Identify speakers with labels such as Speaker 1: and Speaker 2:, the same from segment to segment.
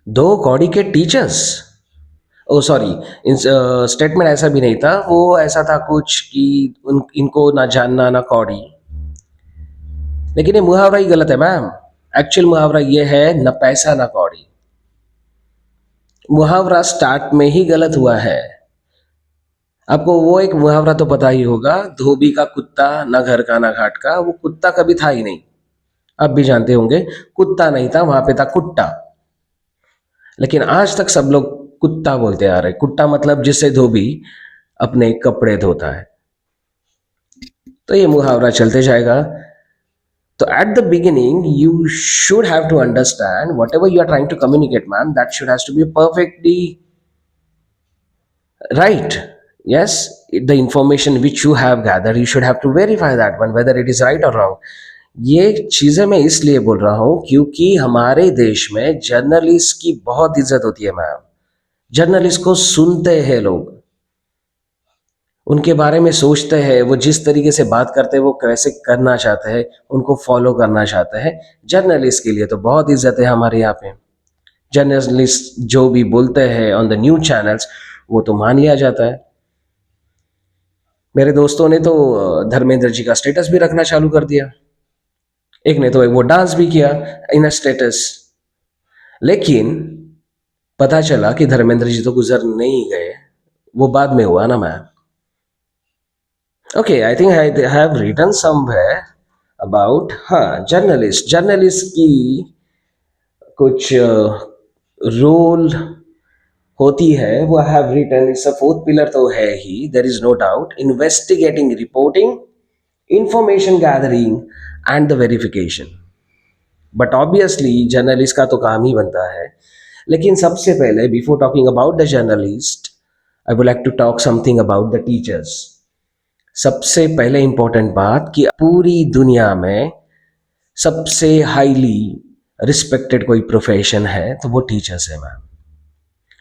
Speaker 1: दो कौड़ी के टीचर्स। ओ सॉरी, स्टेटमेंट ऐसा भी नहीं था, वो ऐसा था कुछ कि इनको ना जानना ना कौड़ी। लेकिन ये मुहावरा ही गलत है मैम। एक्चुअल मुहावरा ये है, न पैसा ना कौड़ी। मुहावरा स्टार्ट में ही गलत हुआ है। आपको वो एक मुहावरा तो पता ही होगा, धोबी का कुत्ता ना घर का ना घाट का। वो कुत्ता कभी था ही नहीं। आप भी जानते होंगे, कुत्ता नहीं था, वहां पे था कुट्टा। लेकिन आज तक सब लोग कुत्ता बोलते आ रहे। कुट्टा मतलब जिससे धोबी अपने कपड़े धोता है। तो ये मुहावरा चलते जाएगा। तो at the beginning, you should have to understand whatever you are trying to communicate, man. That should has to be perfectly right. Yes, the information which you have gathered, you should have to verify that one whether it is right or wrong. ये चीजें मैं इसलिए बोल रहा हूँ क्योंकि हमारे देश में जर्नलिस्ट की बहुत इज्जत होती है मैम। जर्नलिस्ट को सुनते हैं लोग, उनके बारे में सोचते हैं, वो जिस तरीके से बात करते हैं वो कैसे करना चाहते हैं, उनको फॉलो करना चाहते हैं। जर्नलिस्ट के लिए तो बहुत इज्जत है हमारे यहाँ पे। जर्नलिस्ट जो भी बोलते हैं ऑन द न्यूज चैनल्स वो तो मान लिया जाता है। मेरे दोस्तों ने तो धर्मेंद्र जी का स्टेटस भी रखना चालू कर दिया। एक ने तो वो डांस भी किया इन अ स्टेटस। लेकिन पता चला कि धर्मेंद्र जी तो गुजर नहीं गए, वो बाद में हुआ ना ma'am. Okay, I think I have written somewhere about, हाँ, जर्नलिस्ट। जर्नलिस्ट की कुछ रोल होती है, वो I have written it's a fourth pillar तो है ही, there is no doubt. Investigating, reporting, information gathering and the verification. But obviously journalist का तो काम ही बनता है। लेकिन सबसे पहले, before talking about the journalist, I would like to talk something about the teachers. सबसे पहले इंपॉर्टेंट बात कि पूरी दुनिया में सबसे हाईली रिस्पेक्टेड कोई प्रोफेशन है तो वो टीचर्स है ma'am.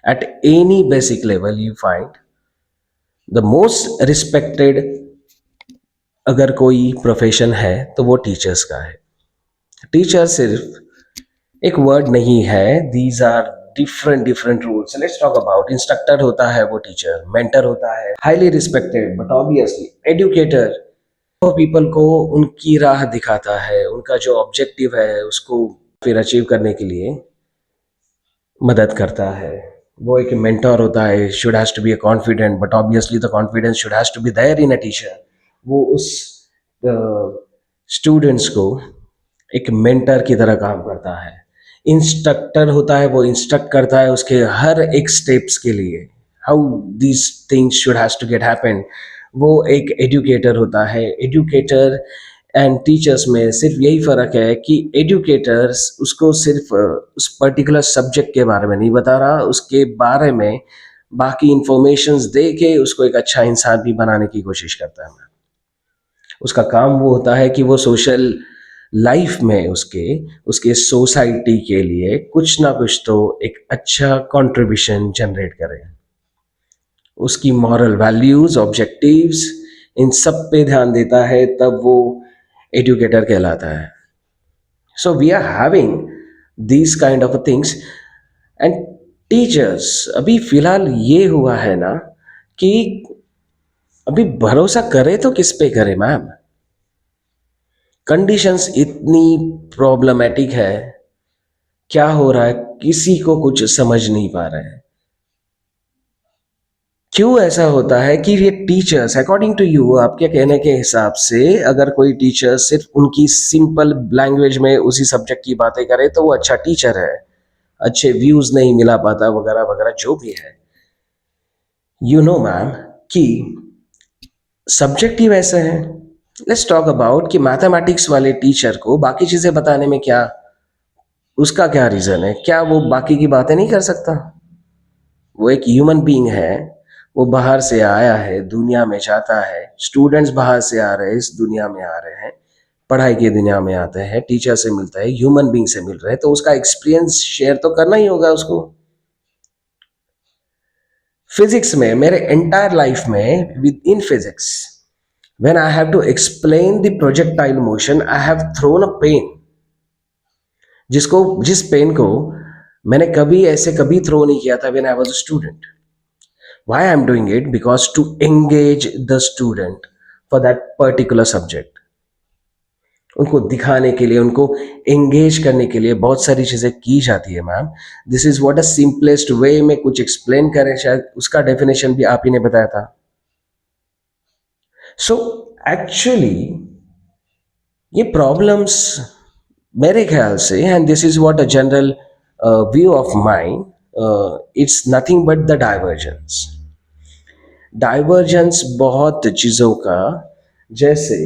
Speaker 1: At any basic level you find the most respected, अगर कोई प्रोफेशन है तो वो टीचर्स का है। टीचर सिर्फ एक वर्ड नहीं है, these are different different rules. Let's talk about instructor होता है वो टीचर, मेंटर होता है highly respected, but obviously educator वो पीपल को उनकी राह दिखाता है, उनका जो ऑब्जेक्टिव है उसको फिर अचीव करने के लिए मदद करता है। वो एक मेंटर होता है, should has to be a confident, but obviously the confidence should has to be there in a teacher. वो उस स्टूडेंट्स को एक मेंटर की तरह काम करता है। इंस्ट्रक्टर होता है, वो इंस्ट्रक्ट करता है उसके हर एक स्टेप्स के लिए, how these things should has to get happen. वो एक एजुकेटर होता है। एजुकेटर एंड टीचर्स में सिर्फ यही फ़र्क है कि एजुकेटर्स उसको सिर्फ उस पर्टिकुलर सब्जेक्ट के बारे में नहीं बता रहा, उसके बारे में बाकी इंफॉर्मेशंस दे के उसको एक अच्छा इंसान भी बनाने की कोशिश करता है। उसका काम वो होता है कि वो सोशल लाइफ में उसके उसके सोसाइटी के लिए कुछ ना कुछ तो एक अच्छा कंट्रीब्यूशन जनरेट करे। उसकी मॉरल वैल्यूज, ऑब्जेक्टिव्स, इन सब पे ध्यान देता है, तब वो एजुकेटर कहलाता है। So we are having these kind of things and teachers. अभी फिलहाल ये हुआ है ना कि अभी भरोसा करे तो किस पे करे मैम। कंडीशंस इतनी प्रॉब्लमेटिक है, क्या हो रहा है किसी को कुछ समझ नहीं पा रहे हैं। क्यों ऐसा होता है कि ये टीचर्स, अकॉर्डिंग टू यू, आपके कहने के हिसाब से, अगर कोई टीचर सिर्फ उनकी सिंपल लैंग्वेज में उसी सब्जेक्ट की बातें करे तो वो अच्छा टीचर है, अच्छे व्यूज नहीं मिला पाता वगैरह वगैरह जो भी है। यू नो मैम कि सब्जेक्टिव ऐसे हैं। लेट्स टॉक अबाउट कि मैथमेटिक्स वाले टीचर को बाकी चीजें बताने में क्या, उसका क्या रीजन है? क्या वो बाकी की बातें नहीं कर सकता? वो एक ह्यूमन बीइंग है, वो बाहर से आया है, दुनिया में जाता है। स्टूडेंट्स बाहर से आ रहे हैं, इस दुनिया में आ रहे हैं, पढ़ाई की दुनिया में आते हैं, टीचर से मिलता है, ह्यूमन बीइंग से मिल रहे हैं, तो उसका एक्सपीरियंस शेयर तो करना ही होगा उसको। फिजिक्स में, मेरे एंटायर लाइफ में with in physics, when I have to explain the projectile motion, I have thrown a pen, जिस पेन को मैंने कभी ऐसे कभी थ्रो नहीं किया था when I was a student. Why I am doing it? Because to engage the student for that particular subject. उनको दिखाने के लिए, उनको एंगेज करने के लिए बहुत सारी चीज़ें की जाती है ma'am. This is what a simplest way में कुछ एक्सप्लेन करें, शायद उसका डेफिनेशन भी आप ही ने बताया था. सो एक्चुअली ये प्रॉब्लम्स मेरे ख्याल से, and this is what a general view of mind, it's nothing but the divergence. Divergence बहुत चीज़ों का, जैसे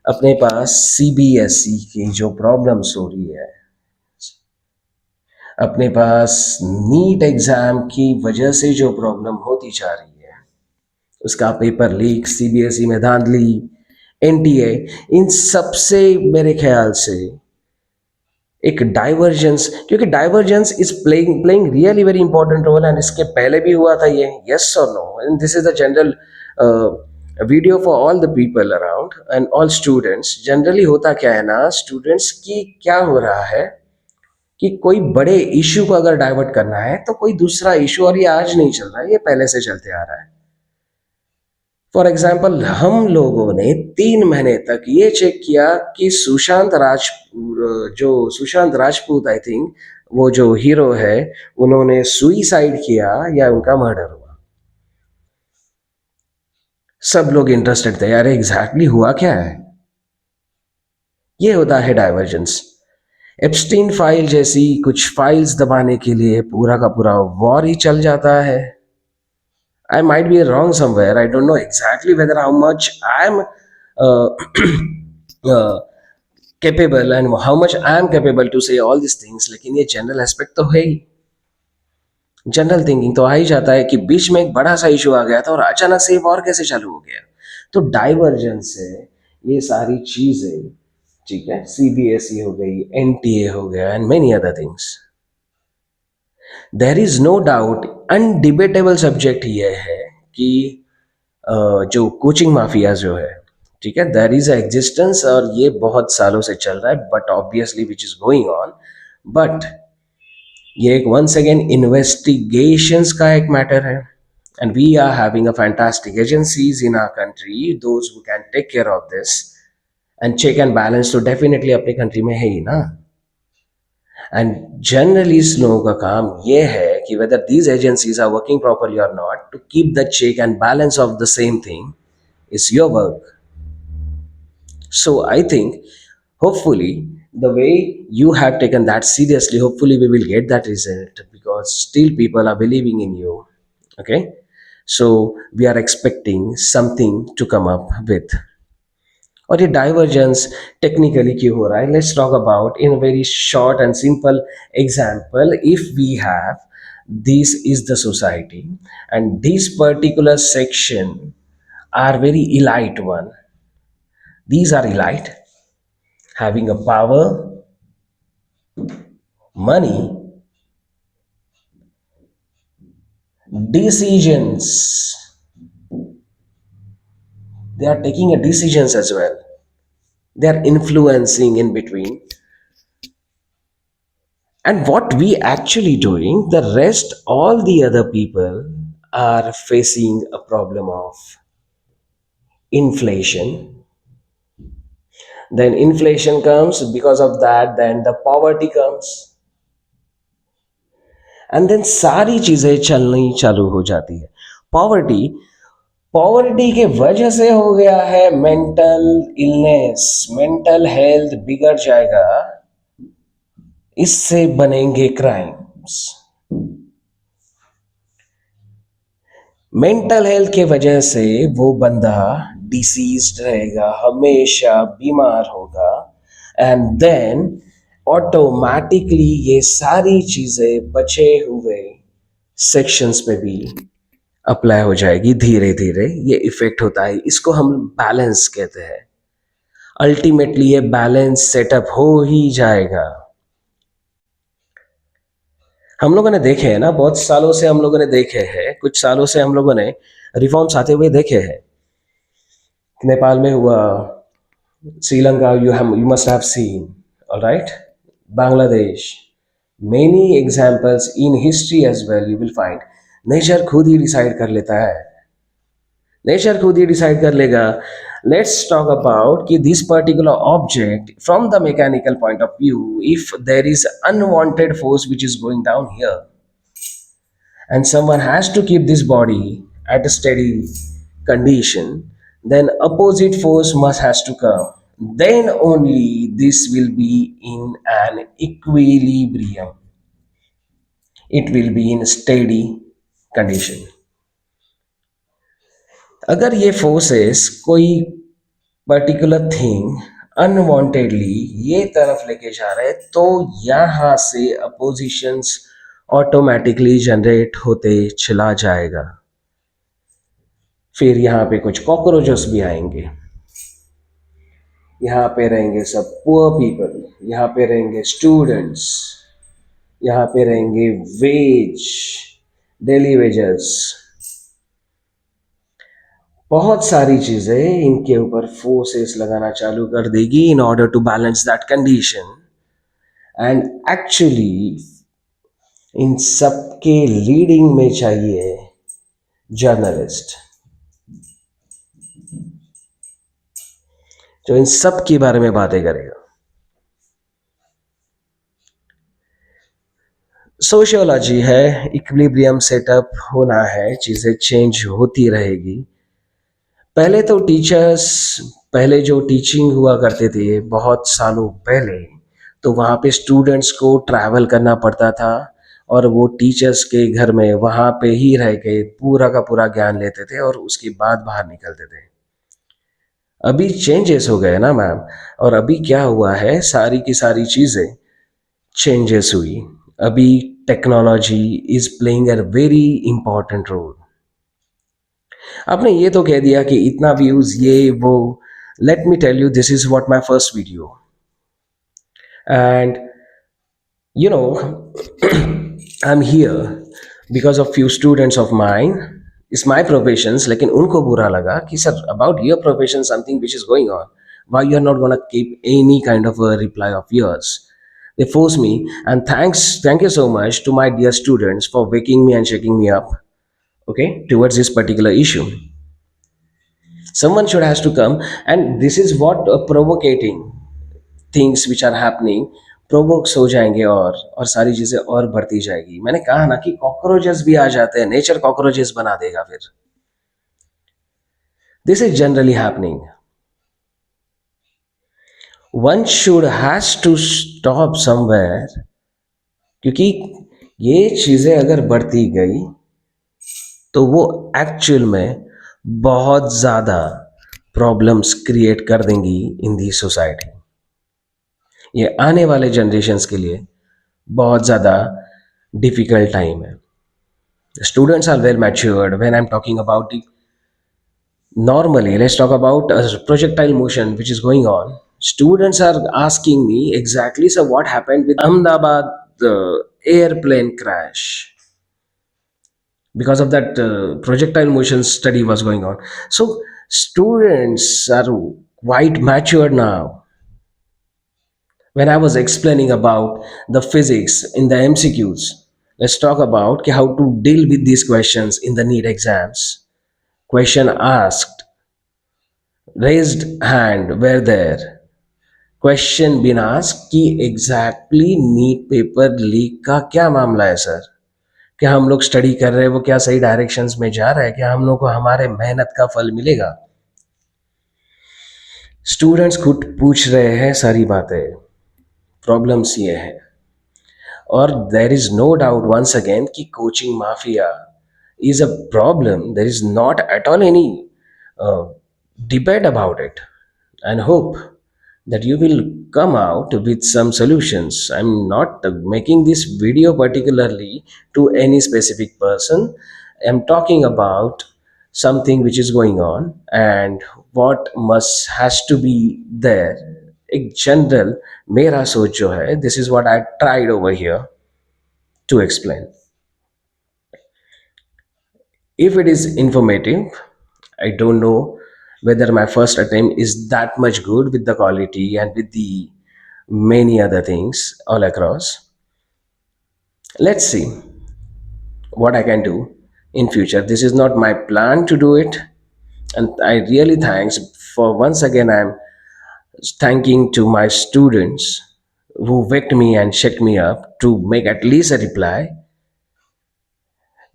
Speaker 1: अपने पास सीबीएसई की जो प्रॉब्लम्स हो रही है, अपने पास नीट एग्ज़ाम की वजह से जो प्रॉब्लम होती जा रही है, उसका पेपर लीक, सीबीएसई में धांधली, एनटीए, इन सब से मेरे ख्याल से एक डाइवर्जेंस, क्योंकि divergence is playing playing really very important role. And इसके पहले भी हुआ था ये, यस और no. And this is the general video for all the people around and all students. Generally होता क्या है ना, स्टूडेंट्स की क्या हो रहा है कि कोई बड़े इशू को अगर डाइवर्ट करना है तो कोई दूसरा इशू, और ये आज नहीं चल रहा है, ये पहले से चलते आ रहा है. फॉर एग्जाम्पल, हम लोगों ने 3 महीने तक ये चेक किया कि सुशांत राजपूत, आई थिंक, वो जो हीरो है, उन्होंने सुइसाइड किया या उनका मर्डर हुआ. सब लोग इंटरेस्टेड थे, यार एग्जैक्टली हुआ क्या है. ये होता है डाइवर्जेंस. एप्स्टीन फाइल जैसी कुछ फाइल्स दबाने के लिए पूरा का पूरा वॉर ही चल जाता है. I might be wrong somewhere. I don't know exactly whether how much I am uh, capable and how much I am capable to say all these things. लेकिन ये जनरल एस्पेक्ट तो है ही. जनरल थिंकिंग तो आ ही जाता है कि बीच में एक बड़ा सा इशू आ गया था और अचानक से वॉर कैसे चालू हो गया. तो डाइवर्जेंस से ये सारी चीजें, ठीक है, सीबीएसई हो गई, एनटीए हो गया, and many other things. There is no doubt, undebatable subject ये है कि जो कोचिंग माफिया जो है, ठीक है, देर इज एग्जिस्टेंस, और ये बहुत सालों से चल रहा है, but obviously which is going on. But ये एक वंस अगेन इन्वेस्टिगेशंस का एक मैटर है. And we are having a fantastic agencies in our country, those who can take care of this. And check and balance तो definitely अपने country में है ही ना. एंड जनरली इस लोगों का काम ये है कि whether these agencies are working properly और not, to keep the check and balance of the same thing is your work. So I think hopefully the way you have taken that seriously, hopefully we will get that result because still people are believing in you. Okay. So we are expecting something to come up with. और ये divergence technically क्यों हो रहा है, let's talk about in very short and simple example. If we have, this is the society, and this particular section are very elite one. These are elite, having a power, money, decisions. They are taking a decisions as well. They are influencing in between. And what we actually doing, the rest, all the other people are facing a problem of inflation. Then inflation comes, because of that, then the poverty comes. And then सारी चीजें चलनी चालू हो जाती है. Poverty, poverty के वजह से हो गया है मेंटल इलनेस, मेंटल हेल्थ बिगड़ जाएगा, इससे बनेंगे क्राइम्स. मेंटल हेल्थ के वजह से वो बंदा डिसीज्ड रहेगा, हमेशा बीमार होगा. एंड देन ऑटोमेटिकली ये सारी चीजें बचे हुए सेक्शंस पे भी अप्लाई हो जाएगी. धीरे धीरे ये इफेक्ट होता है, इसको हम बैलेंस कहते हैं. अल्टीमेटली ये बैलेंस सेटअप हो ही जाएगा. हम लोगों ने देखे हैं ना, बहुत सालों से हम लोगों ने देखे हैं, कुछ सालों से हम लोगों ने रिफॉर्म्स आते हुए देखे हैं. नेपाल में हुआ, Sri Lanka, you must have seen, alright, Bangladesh, many examples in history as well you will find nature खुद ही डिसाइड कर लेता है, नेचर खुद ही डिसाइड कर लेगा. लेट्स टॉक अबाउट कि this particular object from the mechanical point of view, if there is unwanted force which is going down here and someone has to keep this body at a steady condition, then opposite force must has to come. Then only this will be in an equilibrium. It will be in steady condition. अगर ये forces कोई particular thing unwantedly ये तरफ लेके जा रहे हैं तो यहाँ से अपोजिशंस ऑटोमेटिकली जनरेट होते चला जाएगा. फिर यहाँ पे कुछ कॉकरोचेस भी आएंगे, यहाँ पे रहेंगे सब पुअर पीपल, यहाँ पे रहेंगे स्टूडेंट्स, यहाँ पे रहेंगे वेज डेली वेजर्स. बहुत सारी चीज़ें इनके ऊपर फोर्सेस लगाना चालू कर देगी in order to balance that condition. And actually इन सब के लीडिंग में चाहिए जर्नलिस्ट, जो इन सब के बारे में बातें करेगा. सोशियोलॉजी है, इक्विलिब्रियम सेटअप होना है, चीज़ें चेंज होती रहेगी. पहले तो टीचर्स, पहले जो टीचिंग हुआ करते थे बहुत सालों पहले, तो वहाँ पे स्टूडेंट्स को ट्रैवल करना पड़ता था और वो टीचर्स के घर में वहाँ पे ही रह के पूरा का पूरा ज्ञान लेते थे और उसके बाद बाहर निकलते थे. अभी चेंजेस हो गए ना मैम, और अभी क्या हुआ है, सारी की सारी चीज़ें चेंजेस हुई. अभी technology is playing a very important role. आपने ये तो कह दिया कि इतना व्यूज ये वो. Let me tell you, this is what my first video and you know I'm here because of few students of mine. It's my professions, लेकिन उनको बुरा लगा कि sir about your profession something which is going on, why you are not gonna keep any kind of a reply of yours. They force me, and thank you so much to my dear students for waking me and shaking me up, okay, towards this particular issue. Someone should has to come, and this is what provocating things which are happening provokes हो जाएंगे और सारी चीज़ें और बढ़ती जाएगी. मैंने कहा ना कि कॉकरोचेस भी आ जाते हैं, नेचर कॉकरोचेस बना देगा फिर. This is generally happening. One should has to stop somewhere, क्योंकि ये चीज़ें अगर बढ़ती गई तो वो एक्चुअल में बहुत ज़्यादा प्रॉब्लम्स क्रिएट कर देंगी इन दी सोसाइटी. ये आने वाले जनरेशन्स के लिए बहुत ज़्यादा डिफ़िकल्ट टाइम है. Students are well matured. When I'm talking about the normally, let's talk about projectile motion which is going on. Students are asking me exactly, so what happened with Ahmedabad airplane crash? Because of that projectile motion study was going on. So students are quite matured now. When I was explaining about the physics in the MCQs, let's talk about how to deal with these questions in the NEET exams. Question asked, raised hand were there. Question been asked कि exactly NEET paper leak का क्या मामला है sir, क्या हम लोग study कर रहे हैं वो क्या सही डायरेक्शंस में जा रहा है, क्या हम लोग को हमारे मेहनत का फल मिलेगा. स्टूडेंट्स खुद पूछ रहे हैं सारी बातें. प्रॉब्लम्स ये है. और there is no doubt once again कि coaching mafia is a problem. There is not at all any debate about it, and hope that you will come out with some solutions. I'm not making this video particularly to any specific person. I'm talking about something which is going on and what must has to be there. एक general मेरा सोच जो है, this is what I tried over here to explain. If it is informative, I don't know whether my first attempt is that much good with the quality and with the many other things all across. Let's see what I can do in future. This is not my plan to do it, and I really thanks for once again. I'm thanking to my students who waked me and checked me up to make at least a reply,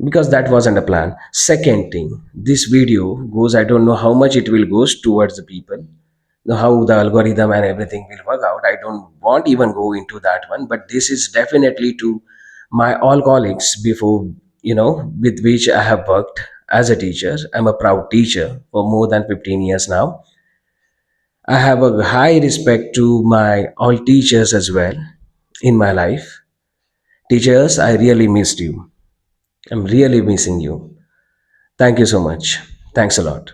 Speaker 1: because that wasn't a plan. Second thing, this video goes, I don't know how much it will goes towards the people, how the algorithm and everything will work out. I don't want even go into that one, but this is definitely to my all colleagues before, with which I have worked as a teacher. I'm a proud teacher for more than 15 years now. I have a high respect to my all teachers as well in my life. Teachers, I really missed you. I'm really missing you. Thank you so much. Thanks a lot.